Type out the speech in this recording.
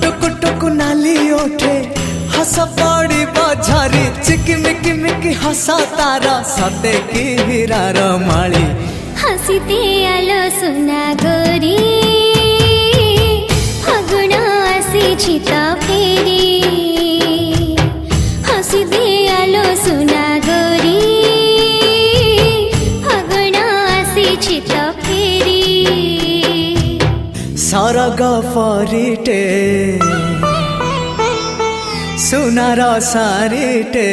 टुक टुक नाली ओठे हस पड़ी बझारी चिकिमिकी मिकी हसा तारा सते की हीरार माली हसीते आलो सुना गोरी फागुण आसी तो फेरी हसीते आलो सुना गोरी फागुण आसी तो फेरी सरग फरिटे सुनार सारिटे